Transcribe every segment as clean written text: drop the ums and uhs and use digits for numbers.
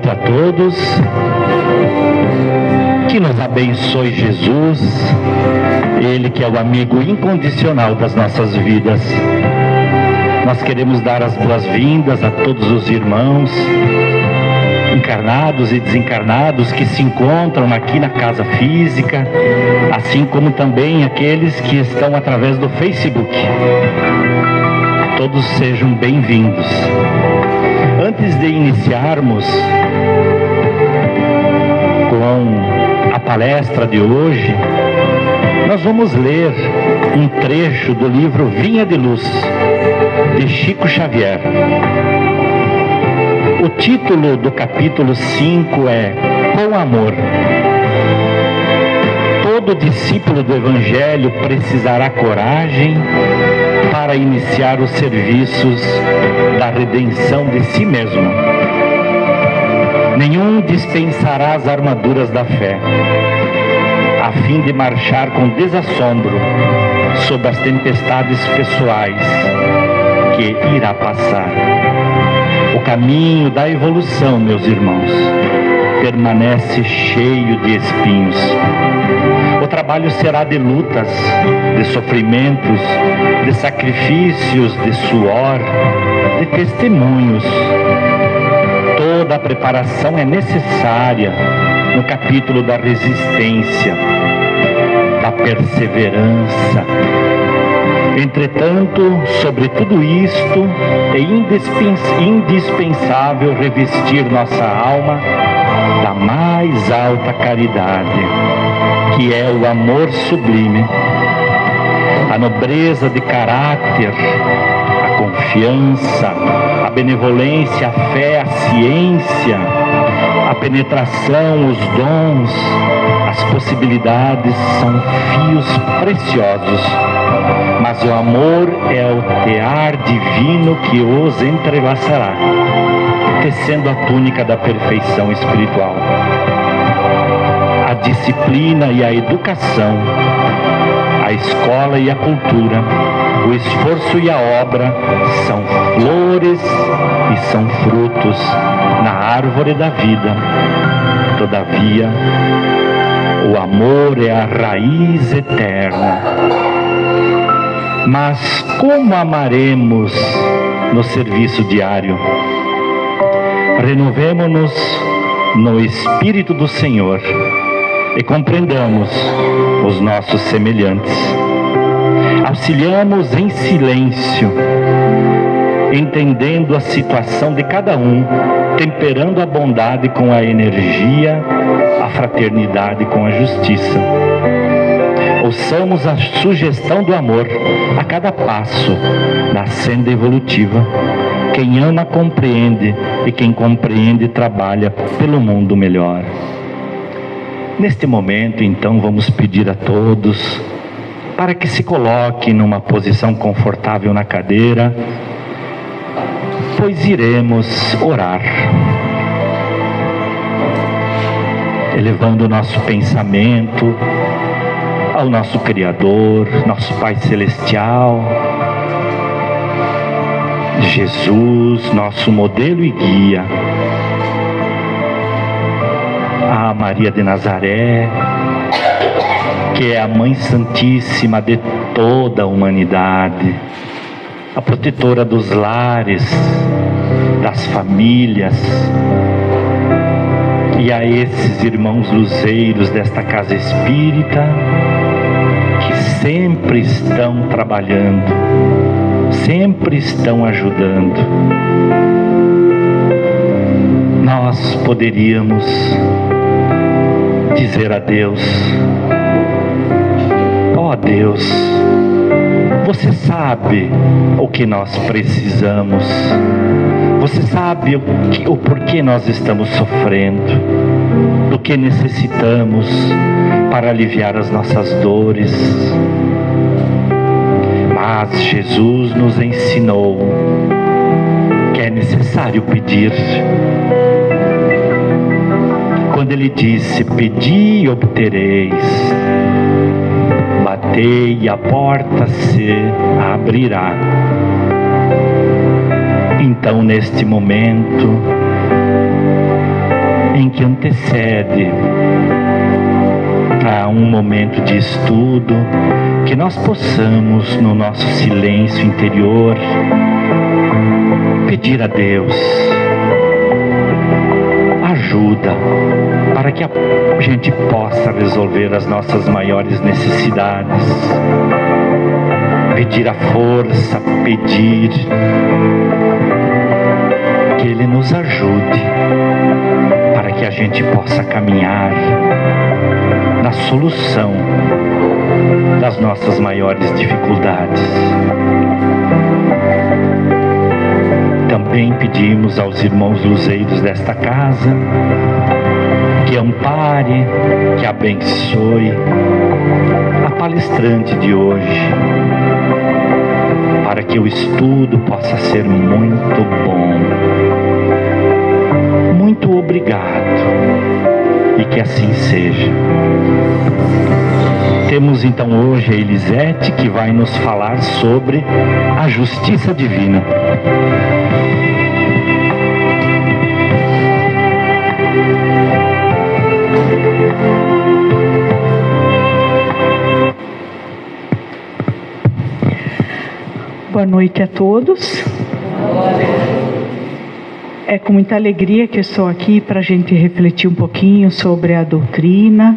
noite a todos. Que nos abençoe Jesus, Ele que é o amigo incondicional das nossas vidas. Nós queremos dar as boas-vindas a todos os irmãos, encarnados e desencarnados, que se encontram aqui na casa física, assim como também aqueles que estão através do Facebook. Todos sejam bem-vindos. Antes de iniciarmos com a palestra de hoje, nós vamos ler um trecho do livro Vinha de Luz, de Chico Xavier. O título do capítulo 5 é Com Amor. Todo discípulo do Evangelho precisará coragem para iniciar os serviços da redenção de si mesmo. Nenhum dispensará as armaduras da fé, a fim de marchar com desassombro sob as tempestades pessoais que irá passar. O caminho da evolução, meus irmãos, permanece cheio de espinhos. O trabalho será de lutas, de sofrimentos, de sacrifícios, de suor, de testemunhos. Toda a preparação é necessária no capítulo da resistência, da perseverança. Entretanto, sobre tudo isto, é indispensável revestir nossa alma da mais alta caridade, que é o amor sublime, a nobreza de caráter, a confiança, a benevolência, a fé, a ciência, a penetração, os dons, as possibilidades são fios preciosos, mas o amor é o tear divino que os entrelaçará, tecendo a túnica da perfeição espiritual. A disciplina e a educação, a escola e a cultura, o esforço e a obra são flores e são frutos na árvore da vida. Todavia, o amor é a raiz eterna. Mas como amaremos no serviço diário? Renovemo-nos no Espírito do Senhor e compreendamos os nossos semelhantes. Auxiliamos em silêncio, entendendo a situação de cada um, temperando a bondade com a energia, a fraternidade com a justiça. Ouçamos a sugestão do amor a cada passo na senda evolutiva. Quem ama compreende, e quem compreende trabalha pelo mundo melhor. Neste momento, então, vamos pedir a todos para que se coloque numa posição confortável na cadeira, pois iremos orar, elevando o nosso pensamento ao nosso Criador, nosso Pai Celestial, Jesus, nosso modelo e guia, a Maria de Nazaré, que é a Mãe Santíssima de toda a humanidade, a protetora dos lares, das famílias, e a esses irmãos luzeiros desta casa espírita, que sempre estão trabalhando, sempre estão ajudando. Nós poderíamos dizer a Deus: ó Deus, você sabe o que nós precisamos, você sabe o porquê nós estamos sofrendo, do que necessitamos para aliviar as nossas dores. Mas Jesus nos ensinou que é necessário pedir. Quando Ele disse: pedi e obtereis, batei e a porta se abrirá. Então, neste momento, em que antecede a um momento de estudo, que nós possamos, no nosso silêncio interior, pedir a Deus ajuda para que a gente possa resolver as nossas maiores necessidades, pedir a força, pedir que Ele nos ajude para que a gente possa caminhar na solução das nossas maiores dificuldades. Também pedimos aos irmãos luzeiros desta casa que ampare, que abençoe a palestrante de hoje, para que o estudo possa ser muito bom. Muito obrigado, e que assim seja. Temos então hoje a Elisete, que vai nos falar sobre a justiça divina. Boa noite a todos. É com muita alegria que eu estou aqui para a gente refletir um pouquinho sobre a doutrina,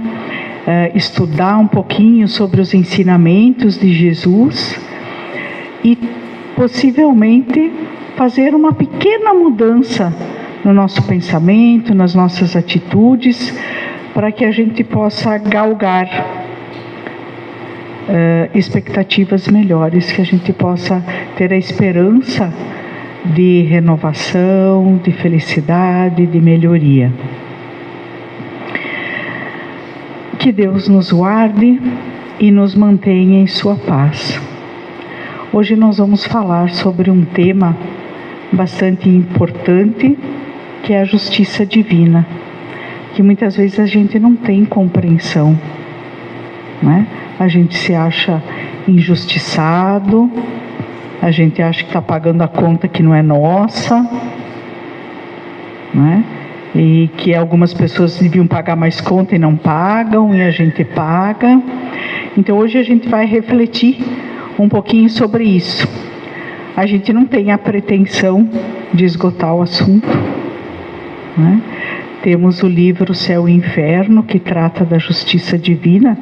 estudar um pouquinho sobre os ensinamentos de Jesus e possivelmente fazer uma pequena mudança no nosso pensamento, nas nossas atitudes, para que a gente possa galgar expectativas melhores, que a gente possa ter a esperança de renovação, de felicidade, de melhoria. Que Deus nos guarde e nos mantenha em sua paz. Hoje nós vamos falar sobre um tema bastante importante, que é a justiça divina, que muitas vezes a gente não tem compreensão, né? A gente se acha injustiçado, a gente acha que está pagando a conta que não é nossa, né? E que algumas pessoas deviam pagar mais conta e não pagam, e a gente paga. Então hoje a gente vai refletir um pouquinho sobre isso. A gente não tem a pretensão de esgotar o assunto, né? Temos o livro Céu e Inferno, que trata da justiça divina,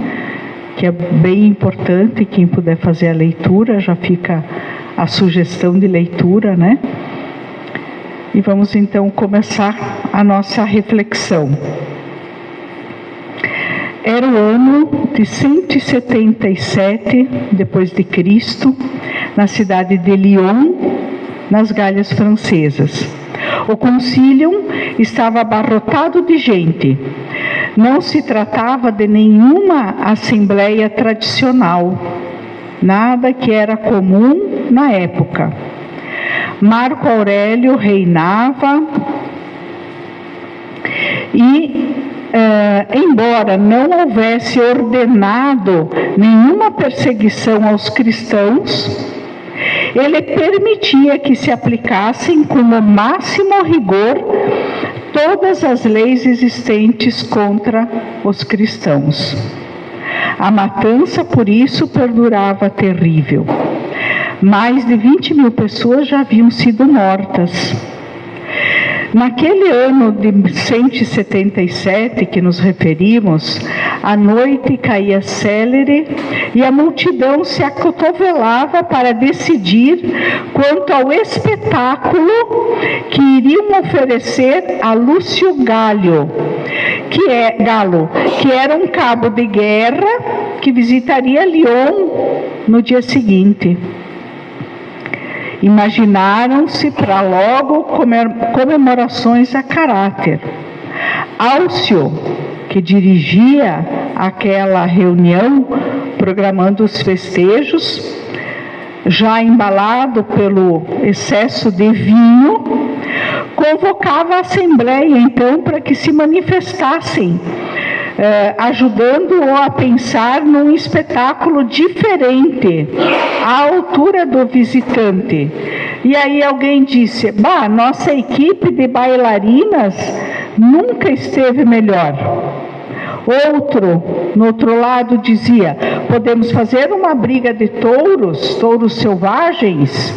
que é bem importante. Quem puder fazer a leitura, já fica a sugestão de leitura, né? E vamos então começar a nossa reflexão. Era o ano de 177 depois de Cristo, na cidade de Lyon, nas Galhas Francesas. O concílio estava abarrotado de gente. Não se tratava de nenhuma assembleia tradicional, nada que era comum na época. Marco Aurélio reinava e, embora não houvesse ordenado nenhuma perseguição aos cristãos, ele permitia que se aplicassem com o máximo rigor todas as leis existentes contra os cristãos. A matança, por isso, perdurava terrível. Mais de 20.000 pessoas já haviam sido mortas. Naquele ano de 177 que nos referimos, a noite caía célere e a multidão se acotovelava para decidir quanto ao espetáculo que iriam oferecer a Lúcio Galo, que era um cabo de guerra que visitaria Lyon no dia seguinte. Imaginaram-se para logo comemorações a caráter. Álcio, que dirigia aquela reunião, programando os festejos, já embalado pelo excesso de vinho, convocava a assembleia então para que se manifestassem, ajudando-o a pensar num espetáculo diferente, à altura do visitante. E aí alguém disse: nossa equipe de bailarinas nunca esteve melhor. Outro, no outro lado, dizia: podemos fazer uma briga de touros, touros selvagens,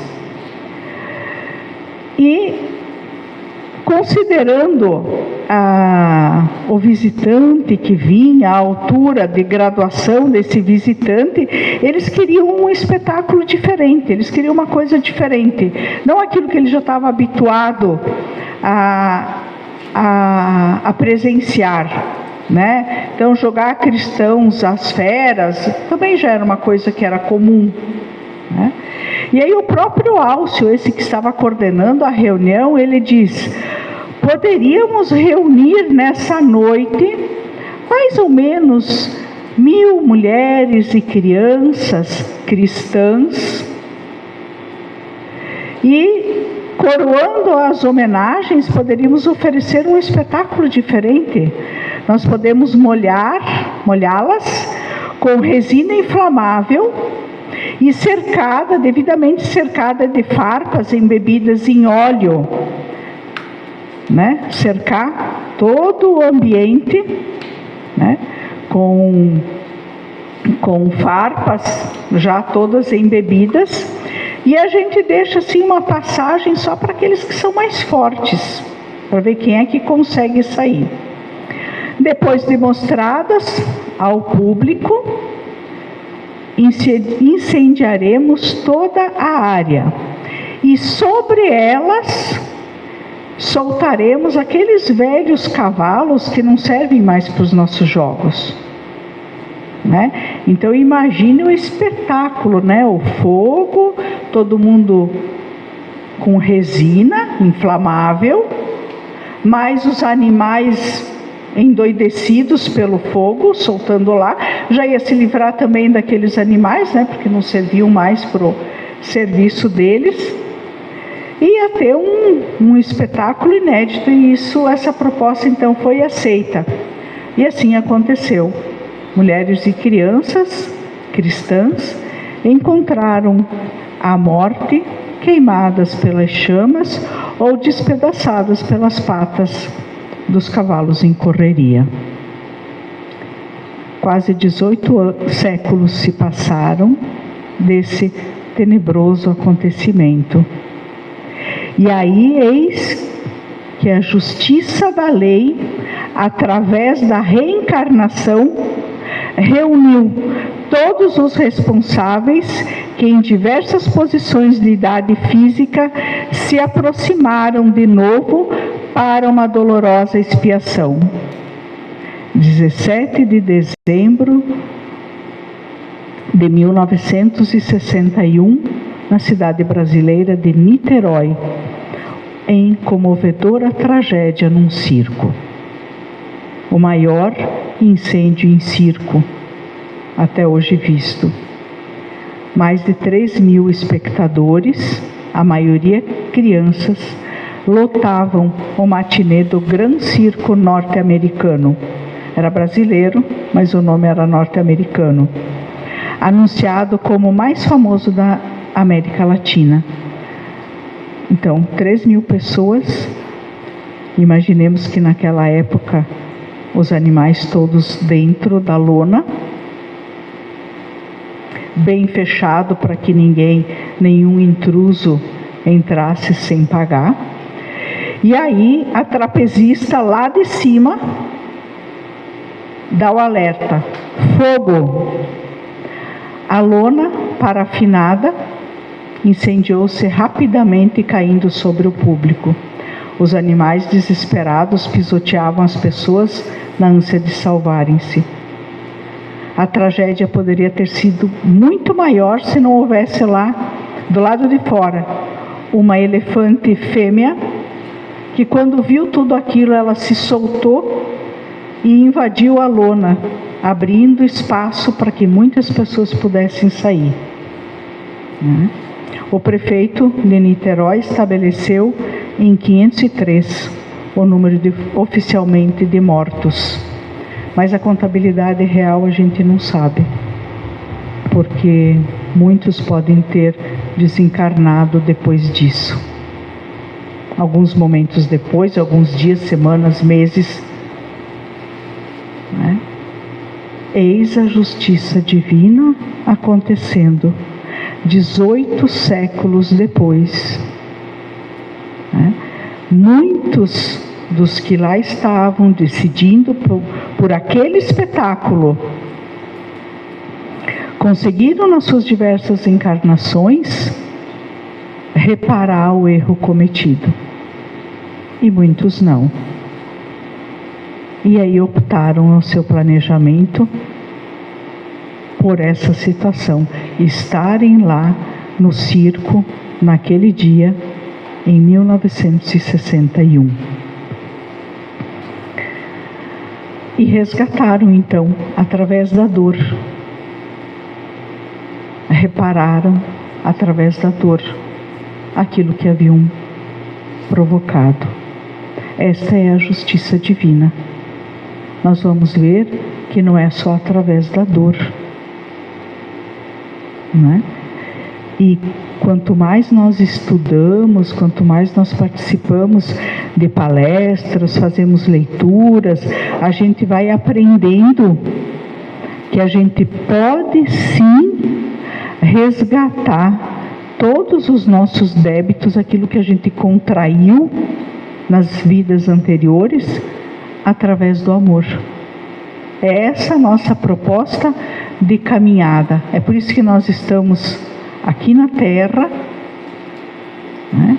e considerando o visitante que vinha, a altura de graduação desse visitante, eles queriam um espetáculo diferente, eles queriam uma coisa diferente, não aquilo que ele já estava habituado a presenciar, né? Então, jogar cristãos às feras também já era uma coisa que era comum, né? E aí o próprio Álcio, esse que estava coordenando a reunião, ele diz: poderíamos reunir nessa noite mais ou menos 1000 mulheres e crianças cristãs, e coroando as homenagens, poderíamos oferecer um espetáculo diferente. Nós podemos molhá-las com resina inflamável e devidamente cercada de farpas embebidas em óleo, né? Cercar todo o ambiente, né? com farpas já todas embebidas, e a gente deixa assim uma passagem só para aqueles que são mais fortes, para ver quem é que consegue sair. Depois de mostradas ao público, incendiaremos toda a área, e sobre elas soltaremos aqueles velhos cavalos que não servem mais para os nossos jogos, né? Então imagine o espetáculo, né? O fogo, todo mundo com resina inflamável, mais os animais endoidecidos pelo fogo, soltando lá. Já ia se livrar também daqueles animais, né? Porque não serviam mais para o serviço deles. Ia ter um espetáculo inédito, e essa proposta então foi aceita. E assim aconteceu. Mulheres e crianças cristãs encontraram a morte queimadas pelas chamas ou despedaçadas pelas patas dos cavalos em correria. Quase 18 séculos se passaram desse tenebroso acontecimento. E aí eis que a justiça da lei, através da reencarnação, reuniu todos os responsáveis que em diversas posições de idade física se aproximaram de novo para uma dolorosa expiação. 17 de dezembro de 1961, na cidade brasileira de Niterói, em comovedora tragédia num circo. O maior incêndio em circo até hoje visto. Mais de 3.000 espectadores, a maioria crianças, lotavam o matinê do Gran Circo norte-americano. Era brasileiro, mas o nome era norte-americano. Anunciado como o mais famoso da América Latina. Então, 3.000 pessoas. Imaginemos que naquela época os animais todos dentro da lona, bem fechado para que nenhum intruso entrasse sem pagar. E aí a trapezista lá de cima dá o alerta: fogo! A lona, parafinada, incendiou-se rapidamente, caindo sobre o público. Os animais desesperados pisoteavam as pessoas na ânsia de salvarem-se. A tragédia poderia ter sido muito maior se não houvesse lá, do lado de fora, uma elefante fêmea que, quando viu tudo aquilo, ela se soltou e invadiu a lona, abrindo espaço para que muitas pessoas pudessem sair. O prefeito de Niterói estabeleceu em 503 o número oficialmente de mortos. Mas a contabilidade real a gente não sabe, porque muitos podem ter desencarnado depois disso. alguns momentos depois, alguns dias, semanas, meses, né? Eis a justiça divina acontecendo 18 séculos depois, né? Muitos dos que lá estavam decidindo por aquele espetáculo conseguiram nas suas diversas encarnações reparar o erro cometido, e muitos não. E aí optaram no seu planejamento por essa situação, estarem lá no circo naquele dia em 1961. E resgataram então através da dor, repararam através da dor aquilo que haviam provocado. Esta é a justiça divina. Nós vamos ver que não é só através da dor, né? E quanto mais nós estudamos, quanto mais nós participamos de palestras, fazemos leituras, a gente vai aprendendo que a gente pode sim resgatar todos os nossos débitos, aquilo que a gente contraiu nas vidas anteriores, através do amor. É essa a nossa proposta de caminhada. É por isso que nós estamos aqui na Terra, né?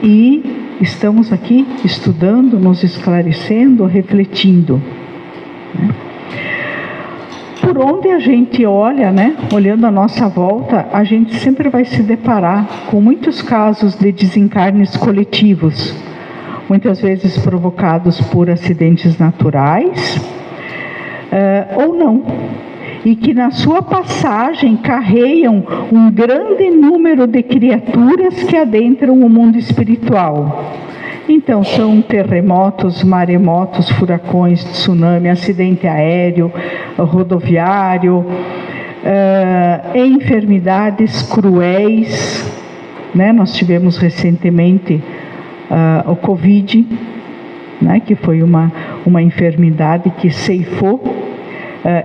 E estamos aqui estudando, nos esclarecendo, refletindo, né? Por onde a gente olha, né? Olhando à nossa volta, a gente sempre vai se deparar com muitos casos de desencarnes coletivos, muitas vezes provocados por acidentes naturais, ou não, e que na sua passagem carregam um grande número de criaturas que adentram o mundo espiritual. Então são terremotos, maremotos, furacões, tsunami, acidente aéreo, rodoviário, enfermidades cruéis, né? Nós tivemos recentemente o Covid, né? Que foi uma enfermidade que ceifou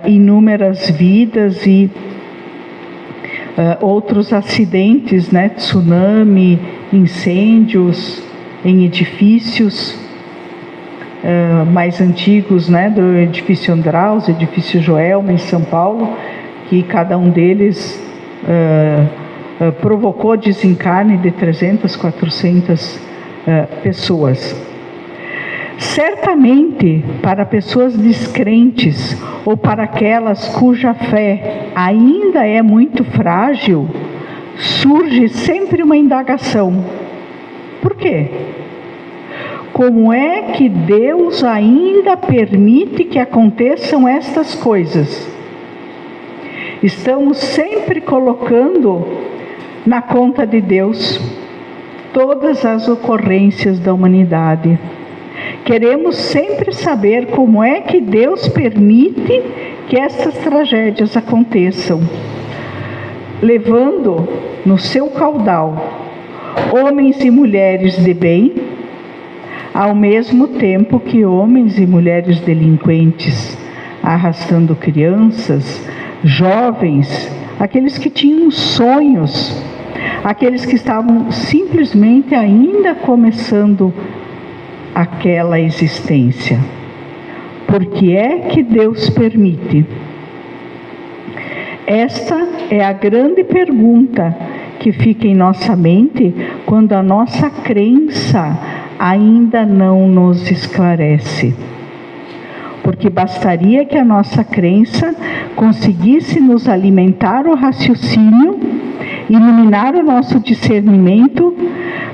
inúmeras vidas, e outros acidentes, né? Tsunami, incêndios em edifícios mais antigos, né? Do edifício Andraus, edifício Joelma em São Paulo, que cada um deles provocou desencarne de 300, 400 pessoas. Certamente, para pessoas descrentes ou para aquelas cuja fé ainda é muito frágil, surge sempre uma indagação: por quê? Como é que Deus ainda permite que aconteçam estas coisas? Estamos sempre colocando na conta de Deus todas as ocorrências da humanidade. Queremos sempre saber como é que Deus permite que essas tragédias aconteçam, levando no seu caudal homens e mulheres de bem, ao mesmo tempo que homens e mulheres delinquentes, arrastando crianças, jovens, aqueles que tinham sonhos, aqueles que estavam simplesmente ainda começando aquela existência. Por que é que Deus permite? Esta é a grande pergunta que fica em nossa mente quando a nossa crença ainda não nos esclarece. Porque bastaria que a nossa crença conseguisse nos alimentar o raciocínio, iluminar o nosso discernimento,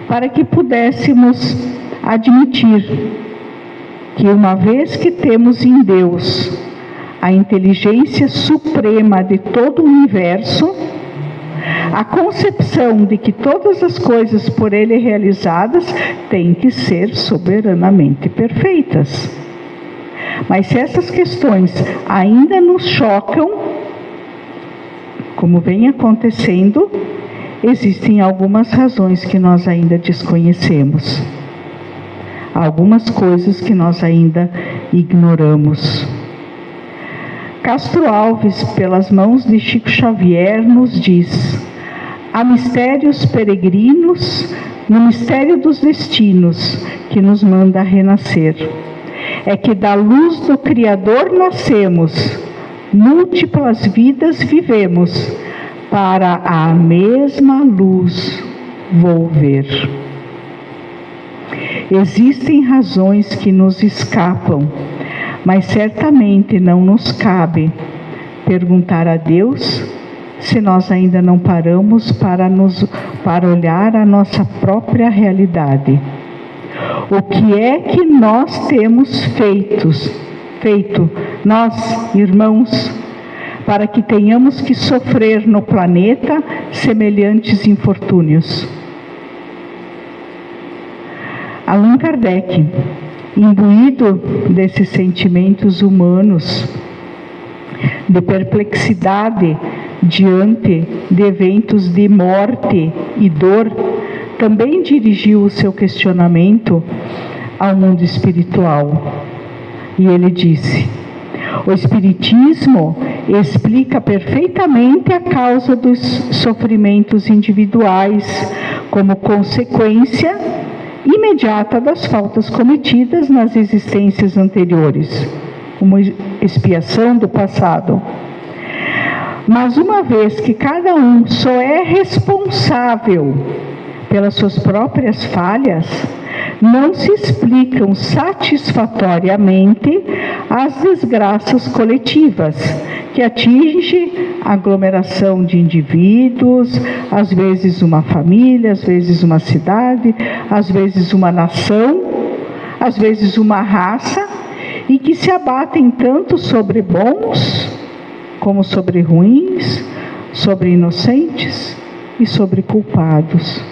para que pudéssemos admitir que, uma vez que temos em Deus a inteligência suprema de todo o universo, a concepção de que todas as coisas por Ele realizadas têm que ser soberanamente perfeitas. Mas se essas questões ainda nos chocam, como vem acontecendo, existem algumas razões que nós ainda desconhecemos. Algumas coisas que nós ainda ignoramos. Castro Alves, pelas mãos de Chico Xavier, nos diz: há mistérios peregrinos no mistério dos destinos que nos manda renascer. É que da luz do Criador nascemos, múltiplas vidas vivemos, para a mesma luz volver. Existem razões que nos escapam, mas certamente não nos cabe perguntar a Deus se nós ainda não paramos para olhar a nossa própria realidade. O que é que nós temos feito, nós, irmãos, para que tenhamos que sofrer no planeta semelhantes infortúnios? Allan Kardec, imbuído desses sentimentos humanos, de perplexidade diante de eventos de morte e dor, também dirigiu o seu questionamento ao mundo espiritual. E ele disse: o Espiritismo explica perfeitamente a causa dos sofrimentos individuais como consequência imediata das faltas cometidas nas existências anteriores, uma expiação do passado. Mas uma vez que cada um só é responsável pelas suas próprias falhas, não se explicam satisfatoriamente as desgraças coletivas que atingem a aglomeração de indivíduos, às vezes uma família, às vezes uma cidade, às vezes uma nação, às vezes uma raça, e que se abatem tanto sobre bons como sobre ruins, sobre inocentes e sobre culpados.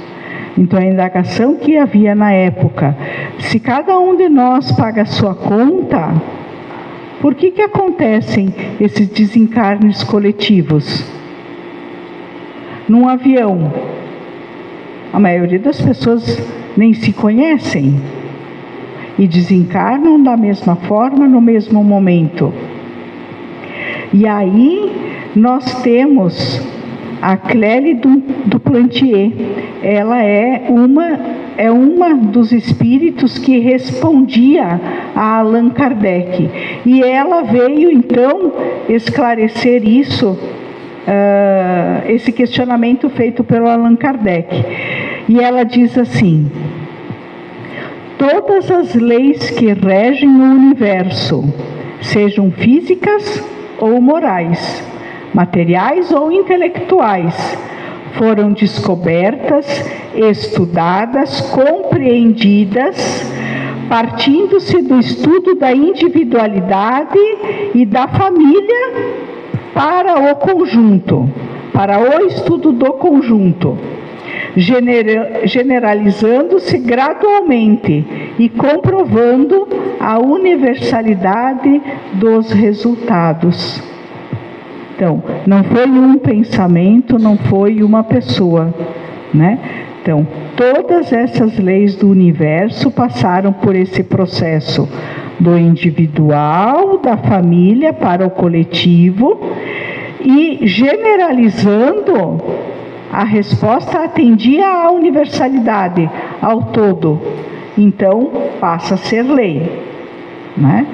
Então a indagação que havia na época: se cada um de nós paga a sua conta, por que acontecem esses desencarnes coletivos? Num avião, a maioria das pessoas nem se conhecem e desencarnam da mesma forma no mesmo momento. E aí nós temos a Clélie Duplantier. Ela é uma dos espíritos que respondia a Allan Kardec. E ela veio então esclarecer isso, esse questionamento feito pelo Allan Kardec. E ela diz assim: todas as leis que regem o universo, sejam físicas ou morais, materiais ou intelectuais, foram descobertas, estudadas, compreendidas, partindo-se do estudo da individualidade e da família para o conjunto, para o estudo do conjunto, generalizando-se gradualmente e comprovando a universalidade dos resultados. Então, não foi um pensamento, não foi uma pessoa, né? Então, todas essas leis do universo passaram por esse processo do individual, da família para o coletivo, e generalizando, a resposta atendia à universalidade, ao todo. Então, passa a ser lei, né?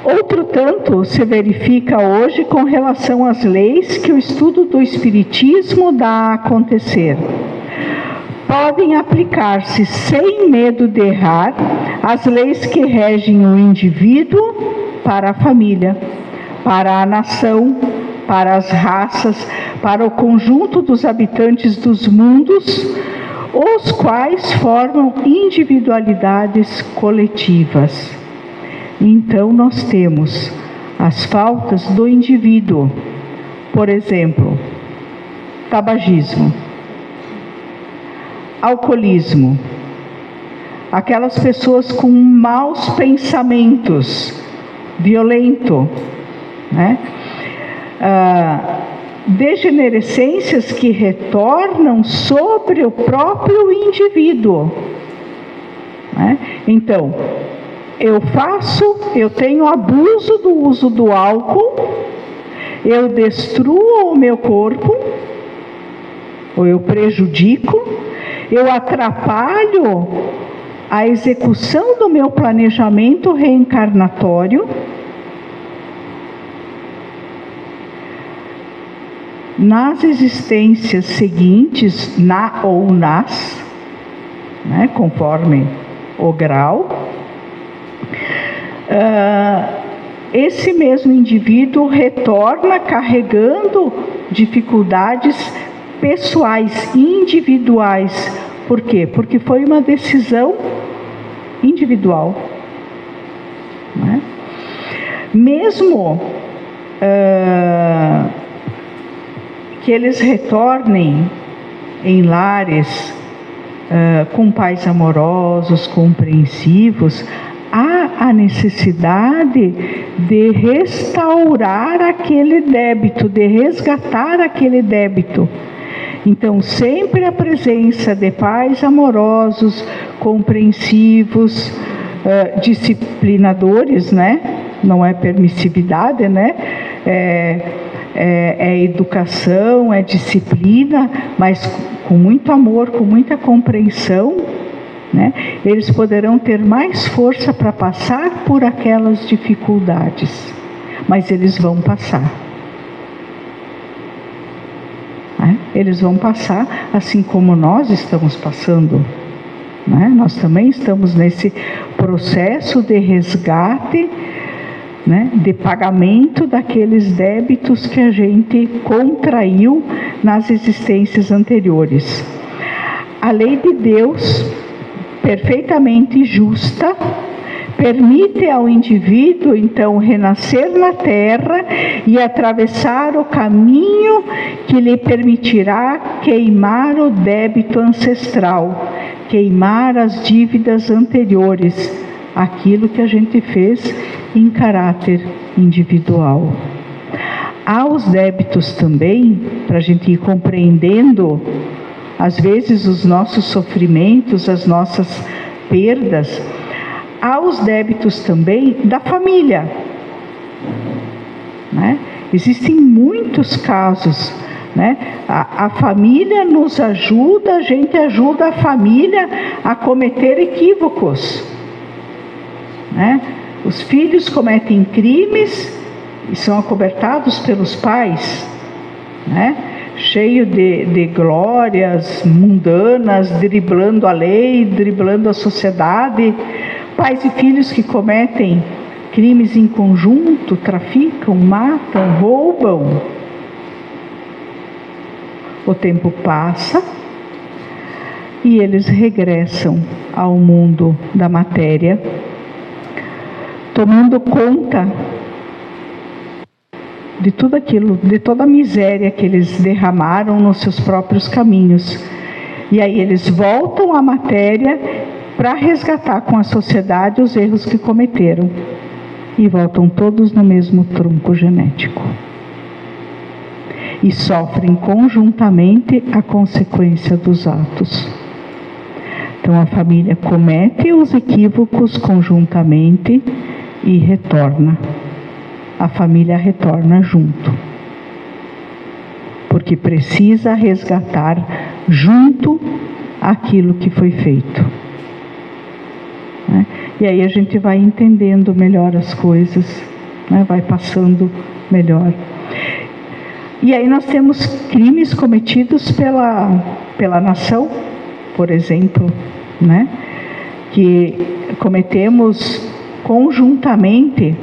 Outro tanto se verifica hoje com relação às leis que o estudo do Espiritismo dá a acontecer. Podem aplicar-se sem medo de errar as leis que regem o indivíduo para a família, para a nação, para as raças, para o conjunto dos habitantes dos mundos, os quais formam individualidades coletivas. Então nós temos as faltas do indivíduo, por exemplo, tabagismo, alcoolismo, aquelas pessoas com maus pensamentos, violento, né? degenerescências que retornam sobre o próprio indivíduo. Né? Então, eu tenho abuso do uso do álcool, eu destruo o meu corpo, ou eu prejudico, eu atrapalho a execução do meu planejamento reencarnatório. Nas existências seguintes, né, conforme o grau, esse mesmo indivíduo retorna carregando dificuldades pessoais, individuais. Por quê? Porque foi uma decisão individual. Né? Mesmo que eles retornem em lares com pais amorosos, compreensivos, há a necessidade de restaurar aquele débito, de resgatar aquele débito. Então, sempre a presença de pais amorosos, compreensivos, disciplinadores, né? Não é permissividade, né? É educação, é disciplina, mas com muito amor, com muita compreensão, né? Eles poderão ter mais força para passar por aquelas dificuldades, mas eles vão passar. Né? Eles vão passar, assim como nós estamos passando. Né? Nós também estamos nesse processo de resgate, né, de pagamento daqueles débitos que a gente contraiu nas existências anteriores. A lei de Deus, perfeitamente justa, permite ao indivíduo, então, renascer na Terra e atravessar o caminho que lhe permitirá queimar o débito ancestral, queimar as dívidas anteriores, aquilo que a gente fez em caráter individual. Há os débitos também, para a gente ir compreendendo, às vezes, os nossos sofrimentos, as nossas perdas. Há os débitos também da família. Né? Existem muitos casos. Né? A família nos ajuda, a gente ajuda a família a cometer equívocos. Né? Os filhos cometem crimes e são acobertados pelos pais, né? Cheio de glórias mundanas, driblando a lei, driblando a sociedade. Pais e filhos que cometem crimes em conjunto, traficam, matam, roubam. O tempo passa e eles regressam ao mundo da matéria, tomando conta de tudo aquilo, de toda a miséria que eles derramaram nos seus próprios caminhos. E aí eles voltam à matéria para resgatar com a sociedade os erros que cometeram. E voltam todos no mesmo tronco genético. E sofrem conjuntamente a consequência dos atos. Então a família comete os equívocos conjuntamente e retorna. A família retorna junto, porque precisa resgatar junto aquilo que foi feito. Né? E aí a gente vai entendendo melhor as coisas, né? Vai passando melhor. E aí nós temos crimes cometidos pela nação, por exemplo, né? Que cometemos conjuntamente.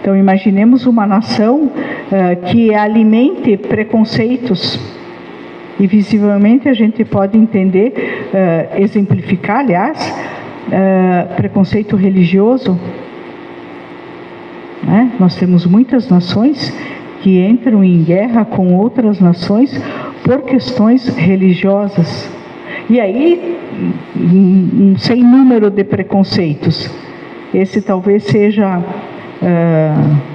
Então, imaginemos uma nação que alimente preconceitos. E visivelmente a gente pode entender, exemplificar, aliás, preconceito religioso. Né? Nós temos muitas nações que entram em guerra com outras nações por questões religiosas. E aí, um sem número de preconceitos. Esse talvez seja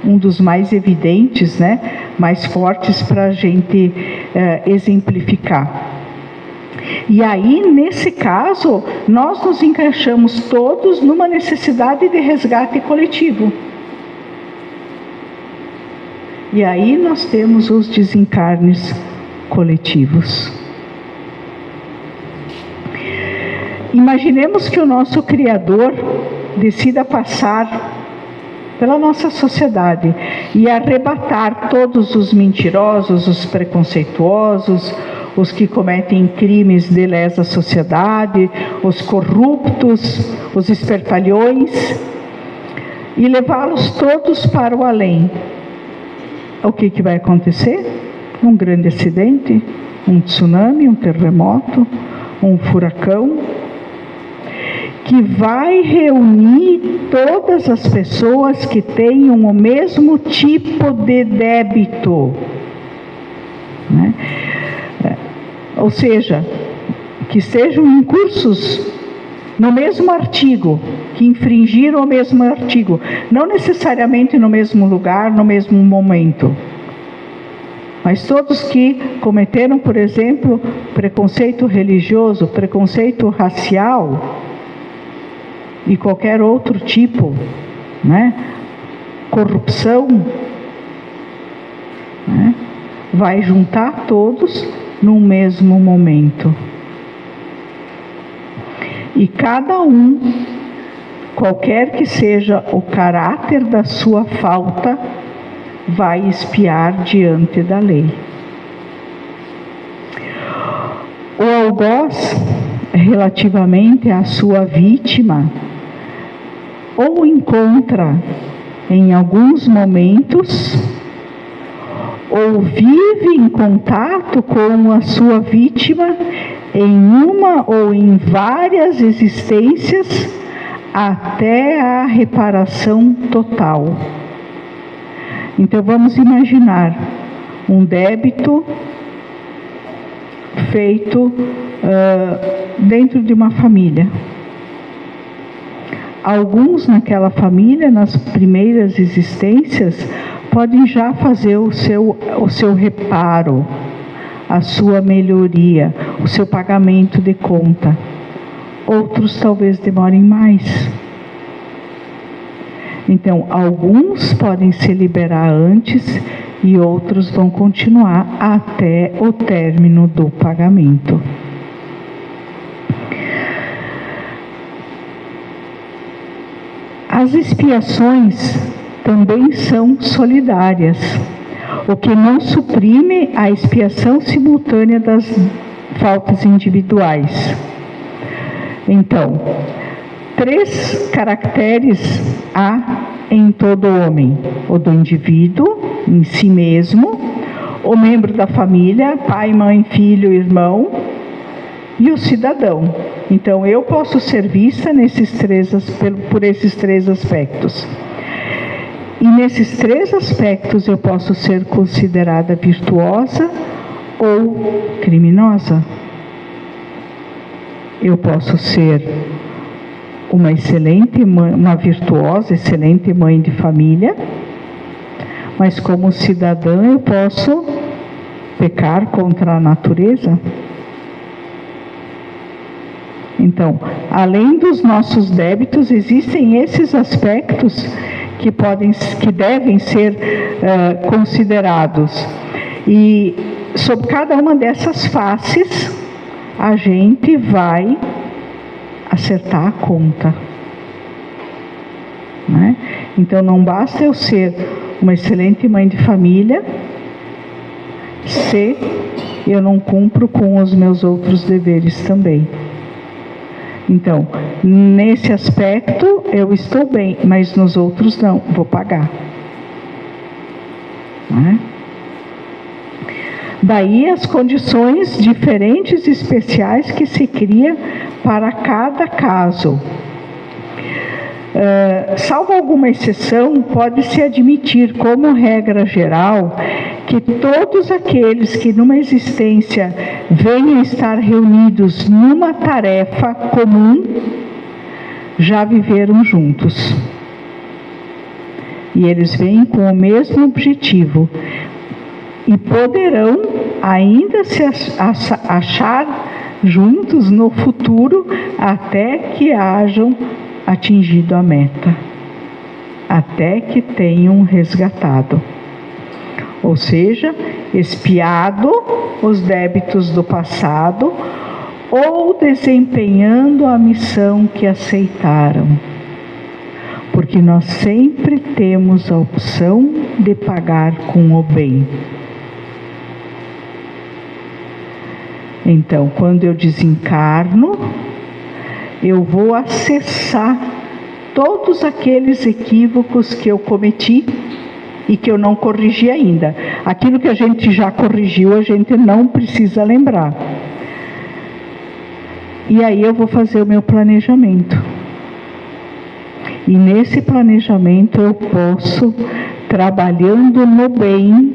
um dos mais evidentes, né, mais fortes para a gente exemplificar. E aí, nesse caso, nós nos encaixamos todos numa necessidade de resgate coletivo. E aí nós temos os desencarnes coletivos. Imaginemos que o nosso Criador decida passar pela nossa sociedade e arrebatar todos os mentirosos, os preconceituosos, os que cometem crimes de lesa sociedade, os corruptos, os espertalhões, e levá-los todos para o além. O que vai acontecer? Um grande acidente, um tsunami, um terremoto, um furacão, que vai reunir todas as pessoas que tenham o mesmo tipo de débito, né? Ou seja, que estejam em cursos no mesmo artigo, que infringiram o mesmo artigo, não necessariamente no mesmo lugar, no mesmo momento, mas todos que cometeram, por exemplo, preconceito religioso, preconceito racial e qualquer outro tipo, né? Corrupção, né? Vai juntar todos no mesmo momento. E cada um, qualquer que seja o caráter da sua falta, vai expiar diante da lei. O algoz, relativamente à sua vítima, ou encontra em alguns momentos, ou vive em contato com a sua vítima em uma ou em várias existências até a reparação total. Então vamos imaginar um débito feito dentro de uma família. Alguns naquela família, nas primeiras existências, podem já fazer o seu reparo, a sua melhoria, o seu pagamento de conta. Outros talvez demorem mais. Então, alguns podem se liberar antes e outros vão continuar até o término do pagamento. As expiações também são solidárias, o que não suprime a expiação simultânea das faltas individuais. Então, 3 caracteres há em todo homem: o do indivíduo, em si mesmo, o membro da família, pai, mãe, filho, irmão, e o cidadão. Então, eu posso ser vista por esses 3 aspectos. E nesses 3 aspectos eu posso ser considerada virtuosa ou criminosa. Eu posso ser uma excelente mãe, uma virtuosa, excelente mãe de família, mas como cidadã eu posso pecar contra a natureza. Então, além dos nossos débitos, existem esses aspectos que devem ser considerados. E sobre cada uma dessas faces, a gente vai acertar a conta, né? Então, não basta eu ser uma excelente mãe de família se eu não cumpro com os meus outros deveres também. Então, nesse aspecto eu estou bem, mas nos outros não, vou pagar. Né? Daí as condições diferentes e especiais que se cria para cada caso. Salvo alguma exceção, pode-se admitir como regra geral que todos aqueles que numa existência venham estar reunidos numa tarefa comum já viveram juntos. e eles vêm com o mesmo objetivo e poderão ainda se achar juntos no futuro até que hajam atingido a meta, até que tenham resgatado, ou seja, expiado os débitos do passado ou desempenhando a missão que aceitaram, porque nós sempre temos a opção de pagar com o bem. Então, quando eu desencarno, eu vou acessar todos aqueles equívocos que eu cometi e que eu não corrigi ainda. Aquilo que a gente já corrigiu, a gente não precisa lembrar. E aí eu vou fazer o meu planejamento. E nesse planejamento eu posso, trabalhando no bem,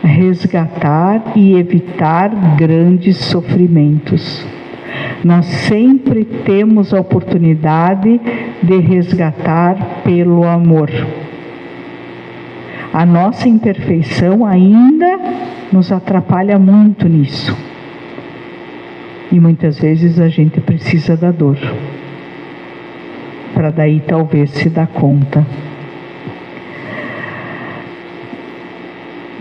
resgatar e evitar grandes sofrimentos. Nós sempre temos a oportunidade de resgatar pelo amor. A nossa imperfeição ainda nos atrapalha muito nisso. E muitas vezes a gente precisa da dor, para daí talvez se dar conta.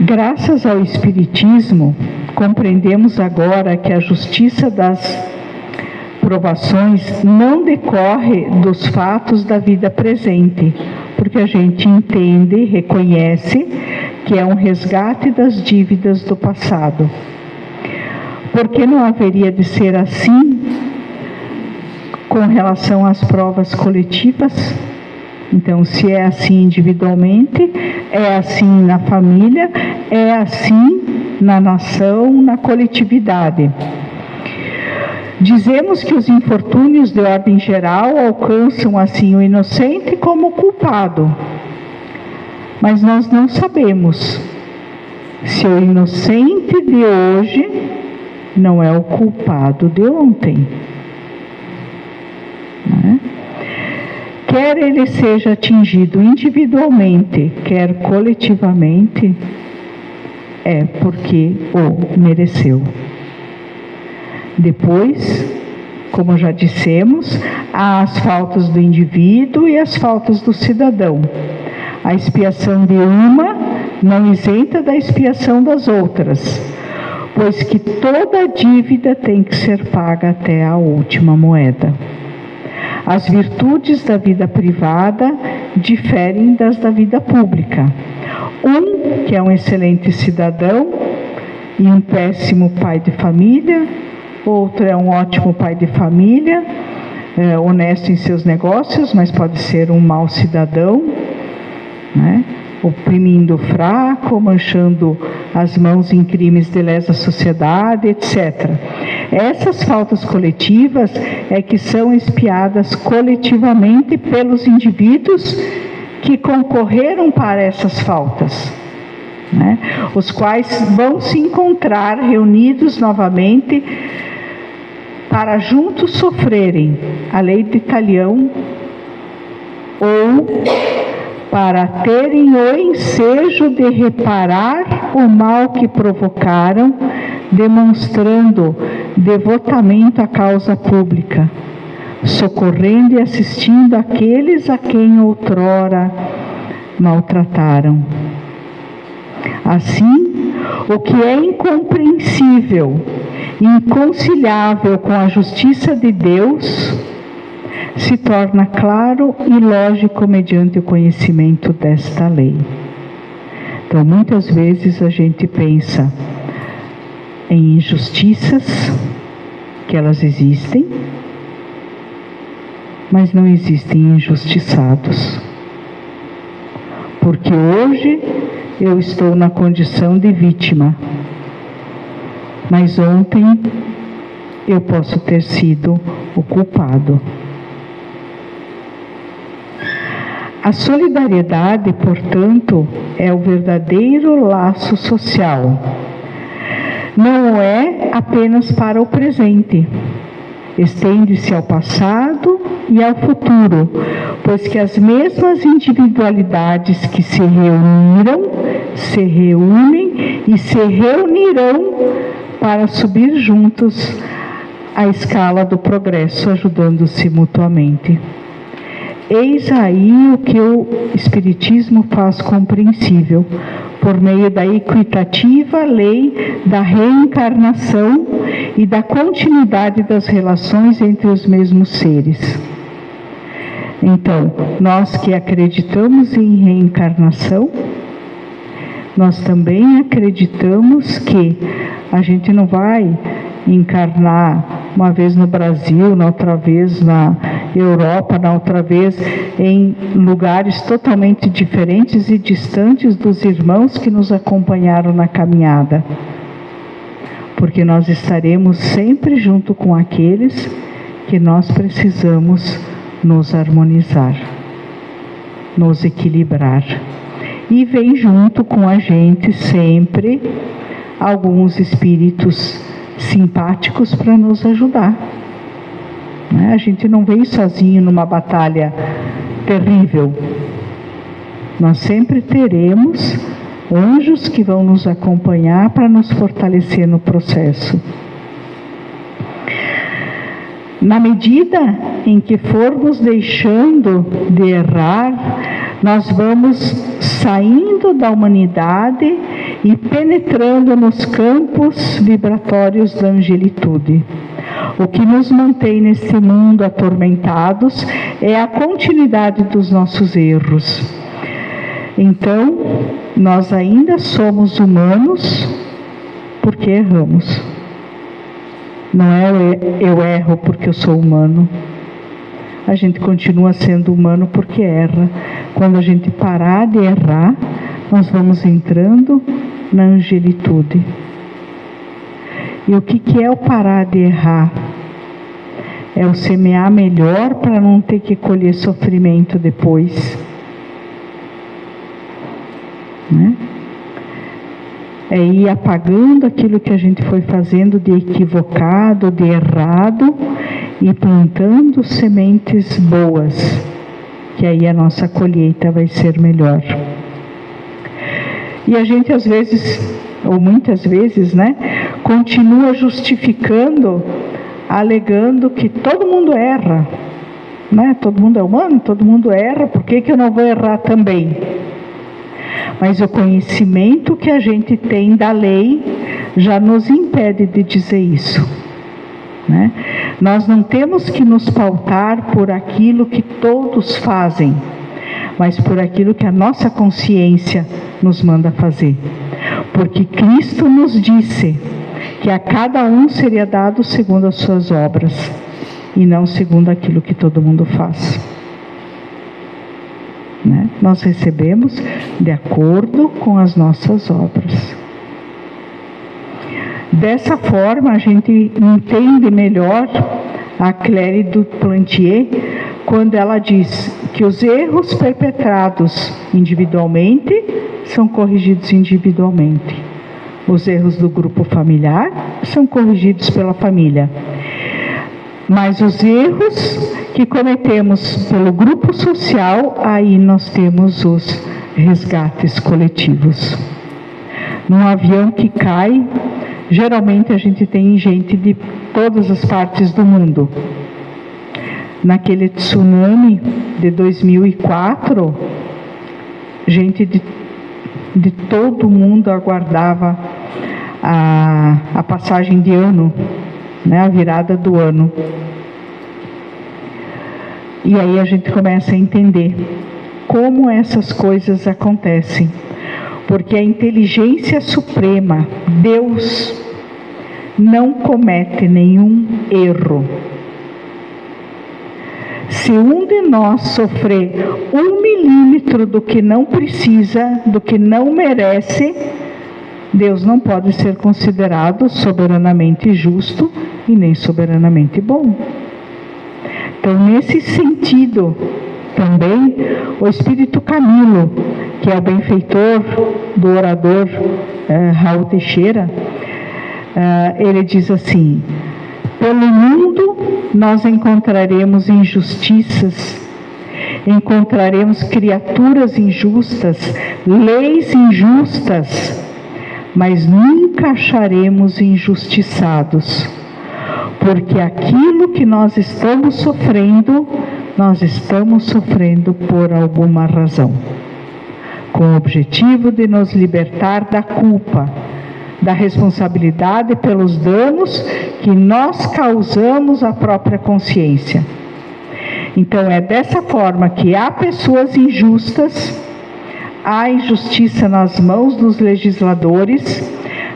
Graças ao Espiritismo, compreendemos agora que a justiça das provações não decorre dos fatos da vida presente, porque a gente entende e reconhece que é um resgate das dívidas do passado. Porque não haveria de ser assim com relação às provas coletivas? Então, se é assim individualmente, é assim na família, é assim na nação, na coletividade. Dizemos que os infortúnios de ordem geral alcançam assim o inocente como culpado. Mas nós não sabemos se o inocente de hoje não é o culpado de ontem. Não é? Quer ele seja atingido individualmente, quer coletivamente, é porque o mereceu. Depois, como já dissemos, há as faltas do indivíduo e as faltas do cidadão. A expiação de uma não isenta da expiação das outras, pois que toda dívida tem que ser paga até a última moeda. As virtudes da vida privada diferem das da vida pública. Um que é um excelente cidadão e um péssimo pai de família, outro é um ótimo pai de família, honesto em seus negócios, mas pode ser um mau cidadão, né? Oprimindo o fraco, manchando as mãos em crimes de lesa sociedade, etc. Essas faltas coletivas é que são expiadas coletivamente pelos indivíduos que concorreram para essas faltas, né? Os quais vão se encontrar reunidos novamente para juntos sofrerem a lei de Talião ou para terem o ensejo de reparar o mal que provocaram, demonstrando devotamento à causa pública, socorrendo e assistindo aqueles a quem outrora maltrataram. Assim, o que é incompreensível, inconciliável com a justiça de Deus, se torna claro e lógico mediante o conhecimento desta lei. Então, muitas vezes a gente pensa em injustiças, que elas existem, mas não existem injustiçados. Porque hoje eu estou na condição de vítima, mas ontem eu posso ter sido o culpado. A solidariedade, portanto, é o verdadeiro laço social. Não é apenas para o presente. estende-se ao passado e ao futuro, pois que as mesmas individualidades que se reuniram, se reúnem e se reunirão para subir juntos a escala do progresso, ajudando-se mutuamente. Eis aí o que o Espiritismo faz compreensível, por meio da equitativa lei da reencarnação e da continuidade das relações entre os mesmos seres. Então, nós que acreditamos em reencarnação, nós também acreditamos que a gente não vai encarnar uma vez no Brasil, na outra vez na Europa, na outra vez em lugares totalmente diferentes e distantes dos irmãos que nos acompanharam na caminhada. Porque nós estaremos sempre junto com aqueles que nós precisamos nos harmonizar, nos equilibrar. E vem junto com a gente sempre alguns espíritos simpáticos para nos ajudar. A gente não vem sozinho numa batalha terrível. Nós sempre teremos anjos que vão nos acompanhar para nos fortalecer no processo. Na medida em que formos deixando de errar, nós vamos saindo da humanidade e penetrando nos campos vibratórios da angelitude. O que nos mantém nesse mundo atormentados é a continuidade dos nossos erros. Então, nós ainda somos humanos porque erramos. Não é eu erro porque eu sou humano. A gente continua sendo humano porque erra. Quando a gente parar de errar, nós vamos entrando na angelitude. E o que é o parar de errar? É o semear melhor para não ter que colher sofrimento depois. Né? É ir apagando aquilo que a gente foi fazendo de equivocado, de errado, e plantando sementes boas, que aí a nossa colheita vai ser melhor. E a gente às vezes, ou muitas vezes, né, continua justificando, alegando que todo mundo erra, né? Todo mundo é humano, todo mundo erra, por que eu não vou errar também? Mas o conhecimento que a gente tem da lei já nos impede de dizer isso, né? Nós não temos que nos pautar por aquilo que todos fazem, mas por aquilo que a nossa consciência nos manda fazer. Porque Cristo nos disse que a cada um seria dado segundo as suas obras, e não segundo aquilo que todo mundo faz. Né? Nós recebemos de acordo com as nossas obras. Dessa forma, a gente entende melhor a Claire du Plantier quando ela diz que os erros perpetrados individualmente são corrigidos individualmente. Os erros do grupo familiar são corrigidos pela família. Mas os erros que cometemos pelo grupo social, aí nós temos os resgates coletivos. Num avião que cai, geralmente a gente tem gente de todas as partes do mundo. Naquele tsunami de 2004, gente de todo mundo aguardava a passagem de ano, né, a virada do ano. E aí a gente começa a entender como essas coisas acontecem. Porque a inteligência suprema, Deus, não comete nenhum erro. Se um de nós sofrer 1 milímetro do que não precisa, do que não merece, Deus não pode ser considerado soberanamente justo e nem soberanamente bom. Então, nesse sentido, também, o Espírito Camilo, que é o benfeitor do orador Raul Teixeira, ele diz assim: pelo mundo nós encontraremos injustiças, encontraremos criaturas injustas, leis injustas, mas nunca acharemos injustiçados, porque aquilo que nós estamos sofrendo por alguma razão, com o objetivo de nos libertar da culpa, da responsabilidade pelos danos que nós causamos à própria consciência. Então é dessa forma que há pessoas injustas, há injustiça nas mãos dos legisladores,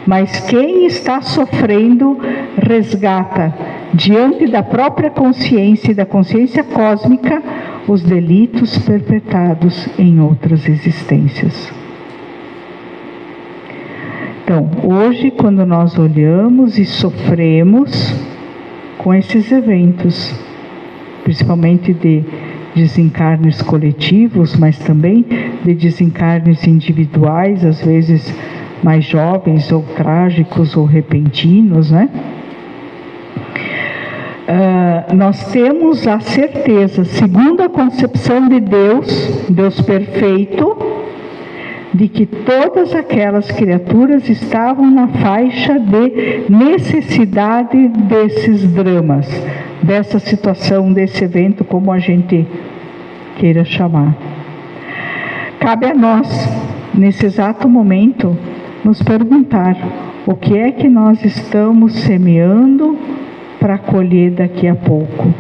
mas quem está sofrendo resgata diante da própria consciência e da consciência cósmica os delitos perpetrados em outras existências. Então, hoje, quando nós olhamos e sofremos com esses eventos, principalmente de desencarnes coletivos, mas também de desencarnes individuais, às vezes mais jovens ou trágicos ou repentinos, né? Nós temos a certeza, segundo a concepção de Deus, Deus perfeito, de que todas aquelas criaturas estavam na faixa de necessidade desses dramas, dessa situação, desse evento, como a gente queira chamar. Cabe a nós, nesse exato momento, nos perguntar o que é que nós estamos semeando para colher daqui a pouco.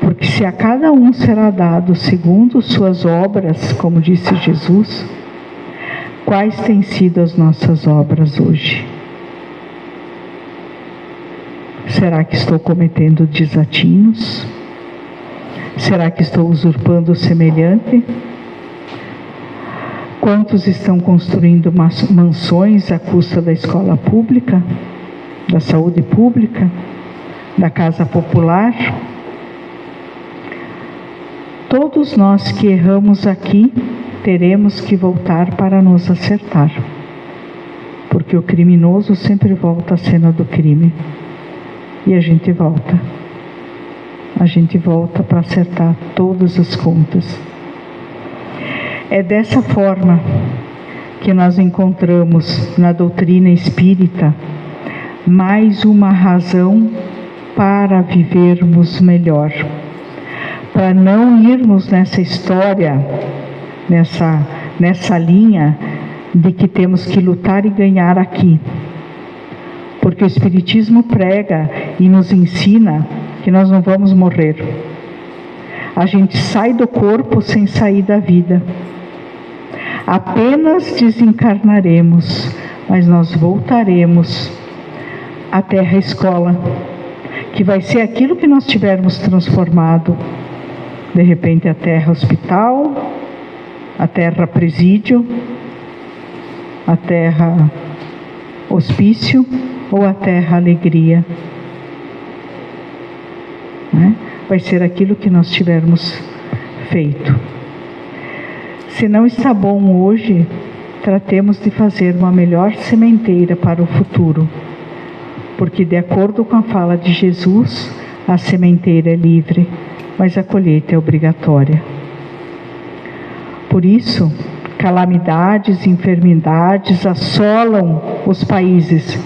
Porque se a cada um será dado segundo suas obras, como disse Jesus, quais têm sido as nossas obras hoje? Será que estou cometendo desatinos? Será que estou usurpando o semelhante? Quantos estão construindo mansões à custa da escola pública, da saúde pública, da casa popular? Todos nós que erramos aqui teremos que voltar para nos acertar, porque o criminoso sempre volta à cena do crime e a gente volta para acertar todas as contas. É dessa forma que nós encontramos na doutrina espírita mais uma razão para vivermos melhor, para não irmos nessa história, nessa linha de que temos que lutar e ganhar aqui. Porque o Espiritismo prega e nos ensina que nós não vamos morrer. A gente sai do corpo sem sair da vida. Apenas desencarnaremos, mas nós voltaremos à Terra Escola, que vai ser aquilo que nós tivermos transformado. De repente a Terra Hospital, a Terra Presídio, a Terra Hospício ou a Terra Alegria. Vai ser aquilo que nós tivermos feito. Se não está bom hoje, tratemos de fazer uma melhor sementeira para o futuro, porque de acordo com a fala de Jesus, a sementeira é livre, mas a colheita é obrigatória. Por isso, calamidades e enfermidades assolam os países,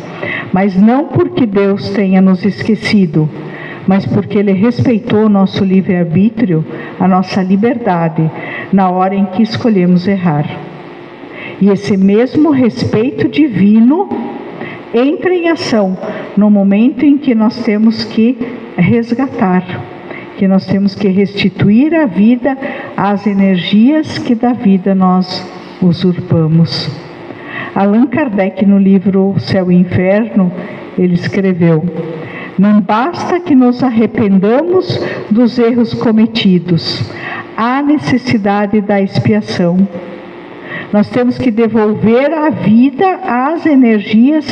mas não porque Deus tenha nos esquecido, mas porque Ele respeitou o nosso livre-arbítrio, a nossa liberdade, na hora em que escolhemos errar. E esse mesmo respeito divino entra em ação no momento em que nós temos que resgatar, que nós temos que restituir a vida às energias que da vida nós usurpamos. Allan Kardec, no livro O Céu e o Inferno, ele escreveu: não basta que nos arrependamos dos erros cometidos, há necessidade da expiação. Nós temos que devolver a vida às energias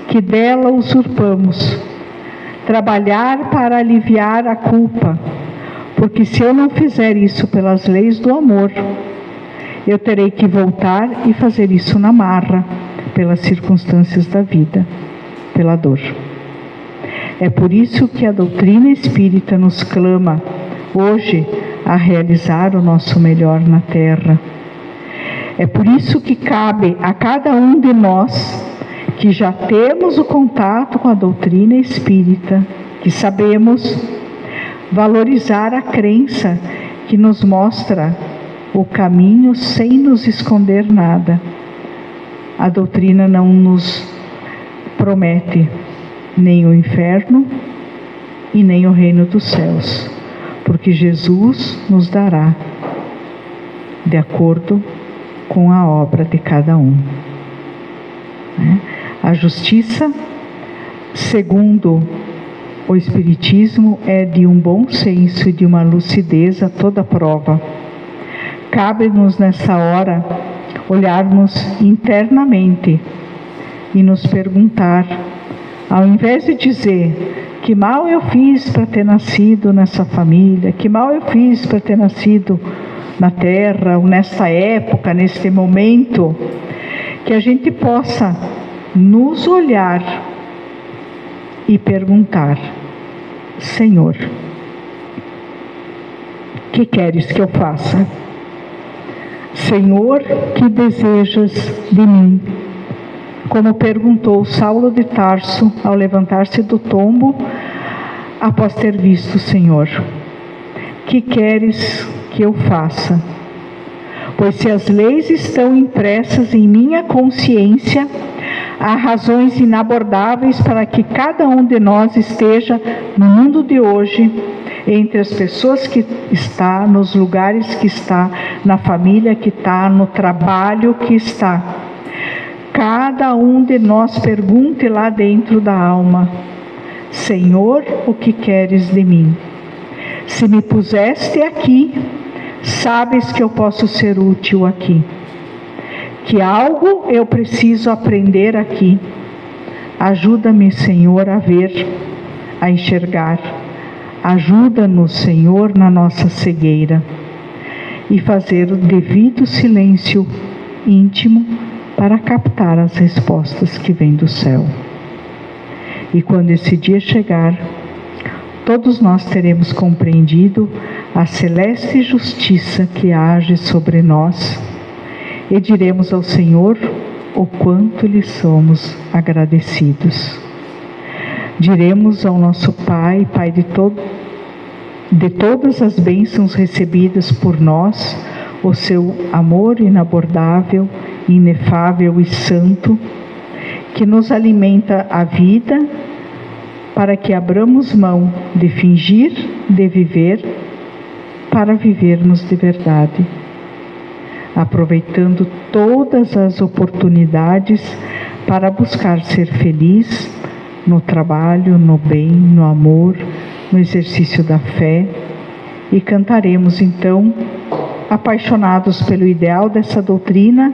que dela usurpamos. Trabalhar para aliviar a culpa, porque se eu não fizer isso pelas leis do amor, eu terei que voltar e fazer isso na marra, pelas circunstâncias da vida, pela dor. É por isso que a doutrina espírita nos clama, hoje, a realizar o nosso melhor na Terra. É por isso que cabe a cada um de nós, que já temos o contato com a doutrina espírita, que sabemos valorizar a crença que nos mostra o caminho sem nos esconder nada. A doutrina não nos promete nem o inferno e nem o reino dos céus, porque Jesus nos dará de acordo com a obra de cada um. A justiça, segundo o Espiritismo, é de um bom senso e de uma lucidez a toda prova. Cabe-nos nessa hora olharmos internamente e nos perguntar, ao invés de dizer que mal eu fiz para ter nascido nessa família, que mal eu fiz para ter nascido na Terra, ou nesta época, neste momento, que a gente possa nos olhar e perguntar: Senhor, o que queres que eu faça? Senhor, que desejas de mim? Como perguntou Saulo de Tarso ao levantar-se do tombo, após ter visto o Senhor: que queres que eu faça? Pois se as leis estão impressas em minha consciência, há razões inabordáveis para que cada um de nós esteja no mundo de hoje, entre as pessoas que está, nos lugares que está, na família que está, no trabalho que está. Cada um de nós pergunte lá dentro da alma: Senhor, o que queres de mim? Se me puseste aqui, sabes que eu posso ser útil aqui. Que algo eu preciso aprender aqui. Ajuda-me, Senhor, a ver, a enxergar. Ajuda-nos, Senhor, na nossa cegueira. E fazer o devido silêncio íntimo para captar as respostas que vêm do céu. E quando esse dia chegar, todos nós teremos compreendido a celeste justiça que age sobre nós e diremos ao Senhor o quanto lhe somos agradecidos. Diremos ao nosso Pai, Pai de todas as bênçãos recebidas por nós, o seu amor inabordável, inefável e santo, que nos alimenta a vida, para que abramos mão de fingir, de viver, para vivermos de verdade, aproveitando todas as oportunidades para buscar ser feliz no trabalho, no bem, no amor, no exercício da fé, e cantaremos então, apaixonados pelo ideal dessa doutrina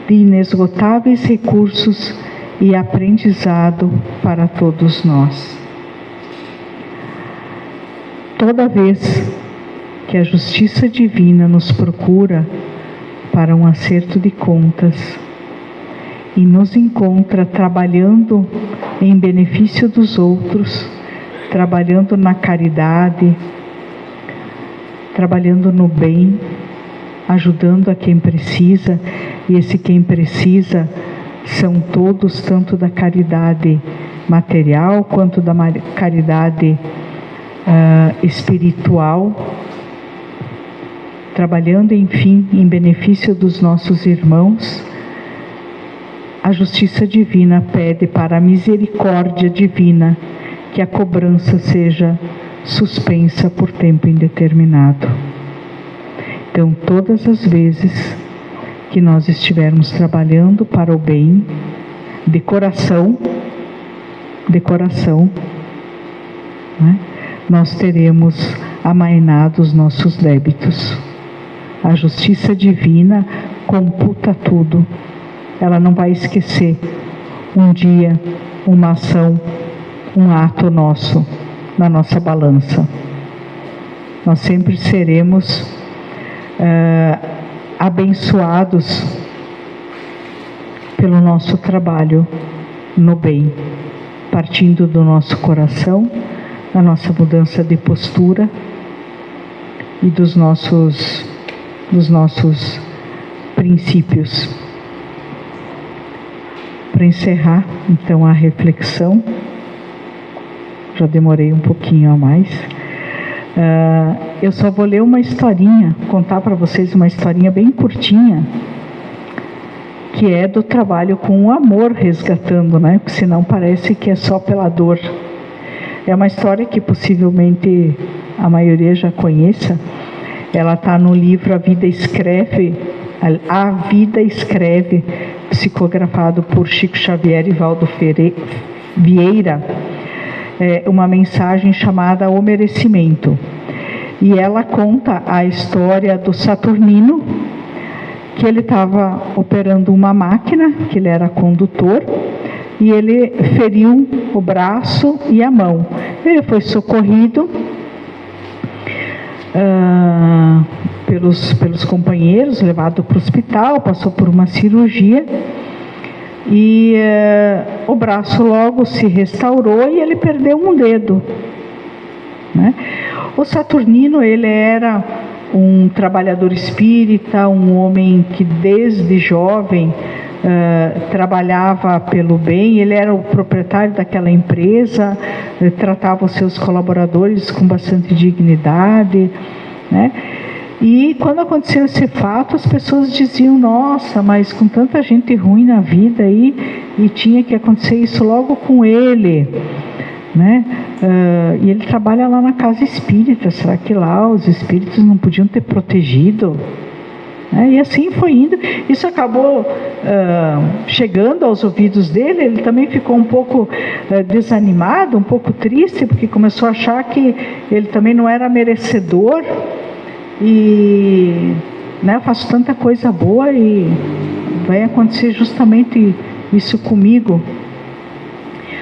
de inesgotáveis recursos e aprendizado para todos nós. Toda vez que a justiça divina nos procura para um acerto de contas e nos encontra trabalhando em benefício dos outros, trabalhando na caridade, trabalhando no bem, ajudando a quem precisa, e esse quem precisa são todos, tanto da caridade material quanto da caridade espiritual, trabalhando, enfim, em benefício dos nossos irmãos. A justiça divina pede para a misericórdia divina que a cobrança seja suspensa por tempo indeterminado. Então, todas as vezes que nós estivermos trabalhando para o bem, de coração, né, nós teremos amainado os nossos débitos. A justiça divina computa tudo. Ela não vai esquecer um dia, uma ação, um ato nosso na nossa balança. Nós sempre seremos abençoados pelo nosso trabalho no bem. partindo do nosso coração, da nossa mudança de postura e dos nossos princípios. Para encerrar, então, a reflexão, já demorei um pouquinho a mais, eu só vou ler uma historinha, contar para vocês uma historinha bem curtinha, que é do trabalho com o amor resgatando, né? Porque senão parece que é só pela dor. É uma história que possivelmente a maioria já conheça. Ela está no livro A Vida Escreve, psicografado por Chico Xavier e Valdo Vieira, uma mensagem chamada O Merecimento. E ela conta a história do Saturnino, que ele estava operando uma máquina, que ele era condutor, e ele feriu o braço e a mão. Ele foi socorrido pelos companheiros, levado para o hospital, passou por uma cirurgia, e o braço logo se restaurou e ele perdeu um dedo, né? O Saturnino, ele era um trabalhador espírita, um homem que desde jovem trabalhava pelo bem. Ele era o proprietário daquela empresa, tratava os seus colaboradores com bastante dignidade, né? E quando aconteceu esse fato, as pessoas diziam: nossa, mas com tanta gente ruim na vida aí, e tinha que acontecer isso logo com ele, né? E ele trabalha lá na casa espírita, será que lá os espíritos não podiam ter protegido? E assim foi indo. Isso acabou chegando aos ouvidos dele. Ele também ficou um pouco desanimado, um pouco triste, porque começou a achar que ele também não era merecedor. E eu faço tanta coisa boa e vai acontecer justamente isso comigo.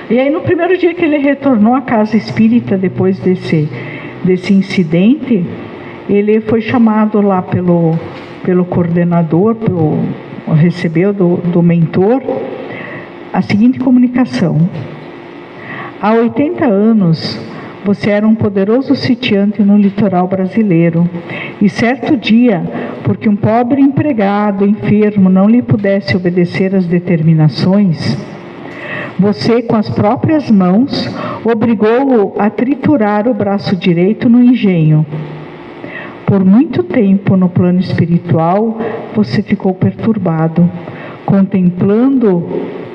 E aí, no primeiro dia que ele retornou à casa espírita, depois desse incidente, ele foi chamado lá pelo coordenador, recebeu do mentor a seguinte comunicação: há 80 anos você era um poderoso sitiante no litoral brasileiro, e certo dia, porque um pobre empregado enfermo não lhe pudesse obedecer às determinações, você, com as próprias mãos, obrigou-o a triturar o braço direito no engenho. Por muito tempo, no plano espiritual, você ficou perturbado, contemplando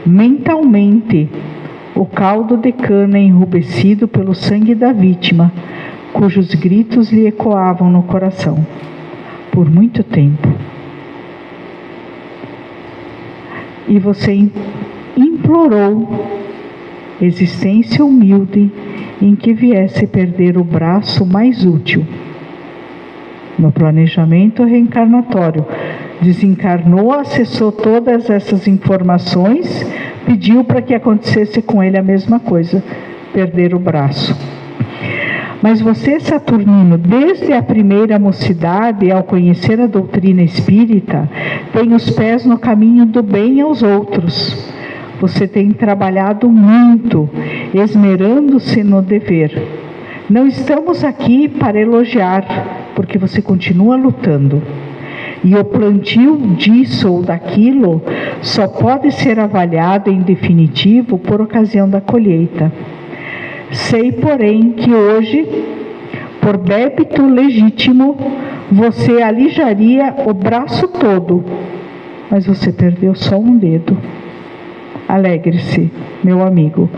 mentalmente o caldo de cana enrubescido pelo sangue da vítima, cujos gritos lhe ecoavam no coração. Por muito tempo. E você implorou existência humilde em que viesse perder o braço mais útil. No planejamento reencarnatório, desencarnou, acessou todas essas informações, pediu para que acontecesse com ele a mesma coisa, perder o braço. Mas você, Saturnino, desde a primeira mocidade, ao conhecer a doutrina espírita, tem os pés no caminho do bem aos outros. Você tem trabalhado muito, esmerando-se no dever. Não estamos aqui para elogiar, porque você continua lutando. E o plantio disso ou daquilo só pode ser avaliado em definitivo por ocasião da colheita. Sei, porém, que hoje, por débito legítimo, você alijaria o braço todo, mas você perdeu só um dedo. Alegre-se, meu amigo,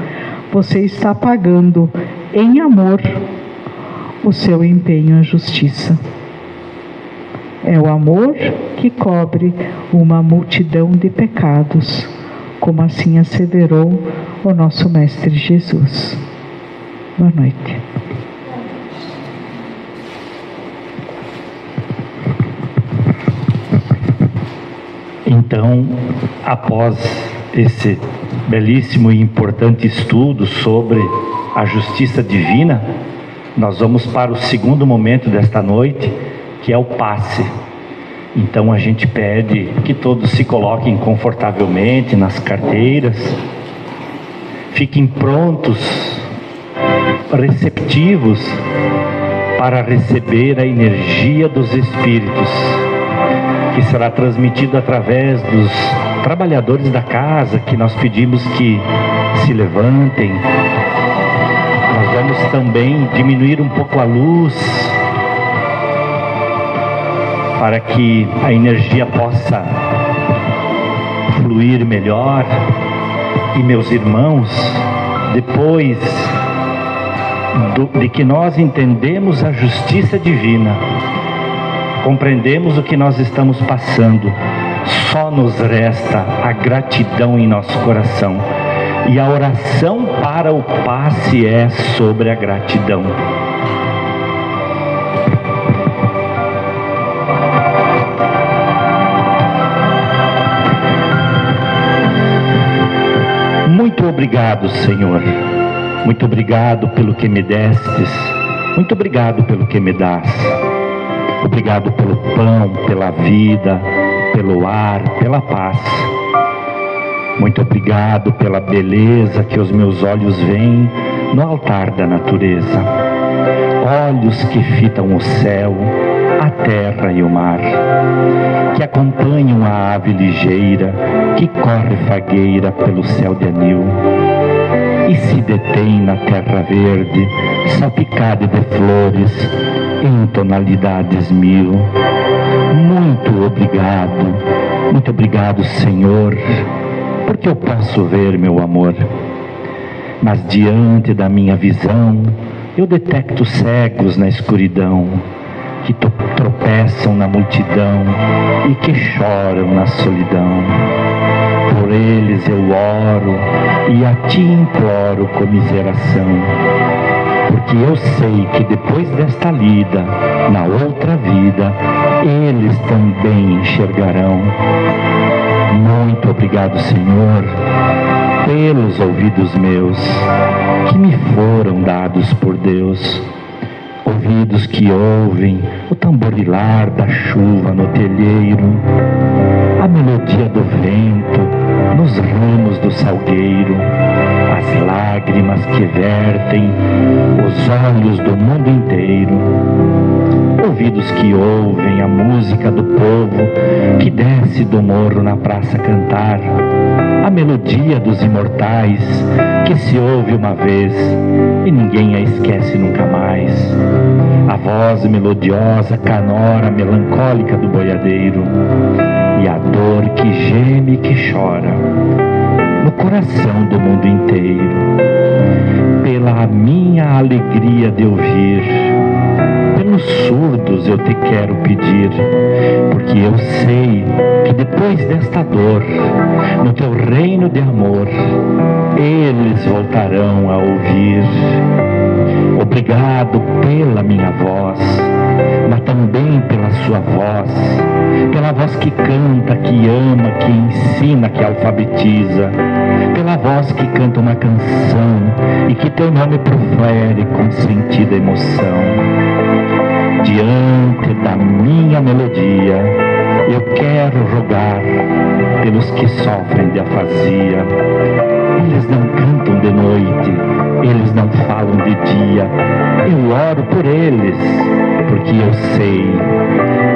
você está pagando em amor o seu empenho à justiça. É o amor que cobre uma multidão de pecados, como assim asseverou o nosso Mestre Jesus. Boa noite. Então, após esse belíssimo e importante estudo sobre a justiça divina, nós vamos para o segundo momento desta noite, que é o passe. Então a gente pede que todos se coloquem confortavelmente nas carteiras, fiquem prontos, receptivos para receber a energia dos Espíritos, que será transmitida através dos trabalhadores da casa, que nós pedimos que se levantem. Nós vamos também diminuir um pouco a luz, para que a energia possa fluir melhor. E meus irmãos, depois de que nós entendemos a justiça divina, compreendemos o que nós estamos passando, só nos resta a gratidão em nosso coração. E a oração para o passe é sobre a gratidão. Muito obrigado, Senhor. Muito obrigado pelo que me destes. Muito obrigado pelo que me dás. Obrigado pelo pão, pela vida, pelo ar, pela paz. Muito obrigado pela beleza que os meus olhos veem no altar da natureza. Olhos que fitam o céu, a terra e o mar, que acompanham a ave ligeira que corre fagueira pelo céu de anil e se detém na terra verde, salpicada de flores em tonalidades mil. Muito obrigado, Senhor, porque eu posso ver, meu amor, mas diante da minha visão eu detecto cegos na escuridão, que tropeçam na multidão e que choram na solidão. Por eles eu oro e a ti imploro comiseração, porque eu sei que depois desta lida, na outra vida, eles também enxergarão. Muito obrigado, Senhor, pelos ouvidos meus, que me foram dados por Deus. Ouvidos que ouvem o tamborilar da chuva no telheiro, a melodia do vento nos ramos do salgueiro, as lágrimas que vertem os olhos do mundo inteiro. Ouvidos que ouvem a música do povo que desce do morro na praça cantar, a melodia dos imortais que se ouve uma vez e ninguém a esquece nunca mais. A voz melodiosa canora melancólica do boiadeiro e a dor que geme e que chora no coração do mundo inteiro. Pela minha alegria de ouvir, pelos surdos eu te quero pedir, porque eu sei que depois desta dor, no teu reino de amor, eles voltarão a ouvir. Obrigado pela minha voz, mas também pela sua voz, pela voz que canta, que ama, que ensina, que alfabetiza, pela voz que canta uma canção e que teu nome profere com sentida emoção. Diante da minha melodia, eu quero rogar pelos que sofrem de afasia. Eles não cantam de noite, eles não falam de dia. Eu oro por eles, porque eu sei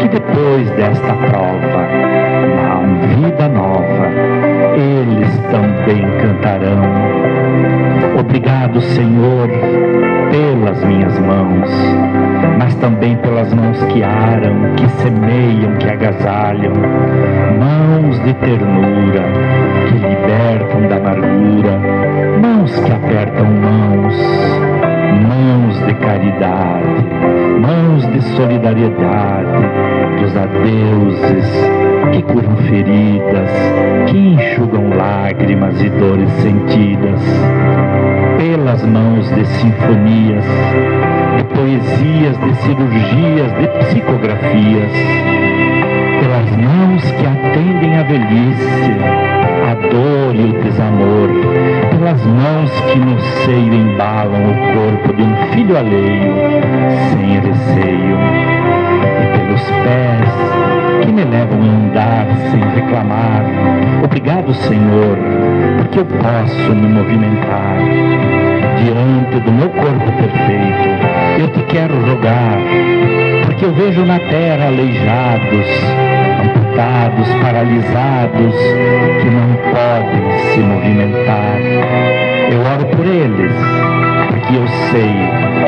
que depois desta prova, na vida nova, eles também cantarão. Obrigado, Senhor, pelas minhas mãos, mas também pelas mãos que aram, que semeiam, que agasalham, mãos de ternura, que libertam da amargura, mãos que apertam mãos, mãos de caridade, mãos de solidariedade, dos adeuses, que curam feridas, que enxugam lágrimas e dores sentidas, pelas mãos de sinfonias, de poesias, de cirurgias, de psicografias, pelas mãos que atendem a velhice, a dor e o desamor, pelas mãos que no seio embalam o corpo de um filho alheio, sem receio, e pelos pés que me levam a andar sem reclamar, o Obrigado, Senhor, porque eu posso me movimentar diante do meu corpo perfeito. Eu te quero rogar, porque eu vejo na terra aleijados, amputados, paralisados, que não podem se movimentar. Eu oro por eles, porque eu sei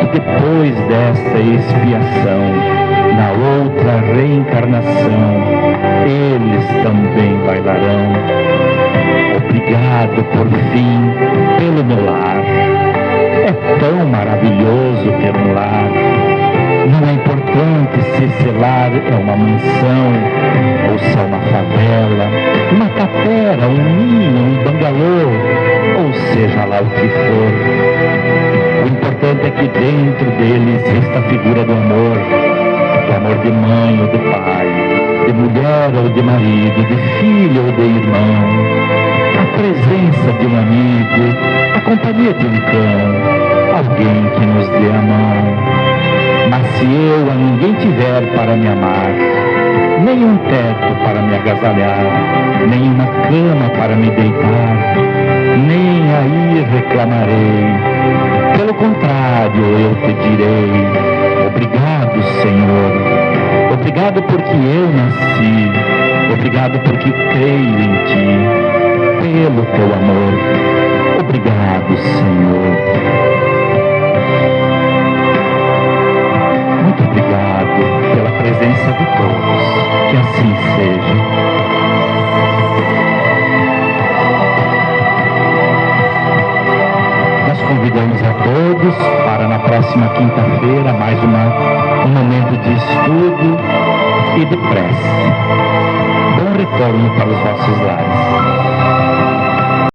que depois desta expiação, na outra reencarnação, eles também bailarão. Obrigado por fim pelo meu lar. É tão maravilhoso ter um lar. Não é importante se esse lar é uma mansão, ou se é uma favela, uma tapera, um ninho, um bangalô, ou seja lá o que for. O importante é que dentro dele exista a figura do amor de mãe ou de pai, de mulher ou de marido, de filho ou de irmão, a presença de um amigo, a companhia de um cão, alguém que nos dê a mão. Mas se eu a ninguém tiver para me amar, nem um teto para me agasalhar, nem uma cama para me deitar, nem aí reclamarei. Pelo contrário, eu te direi: obrigado, Senhor. Obrigado porque eu nasci. Obrigado porque creio em ti. Pelo teu amor. Obrigado, Senhor. Muito obrigado pela presença de todos. Que assim seja. Nós convidamos a todos para na próxima quinta-feira mais um momento de estudo e de prece. Bom retorno para os vossos lares.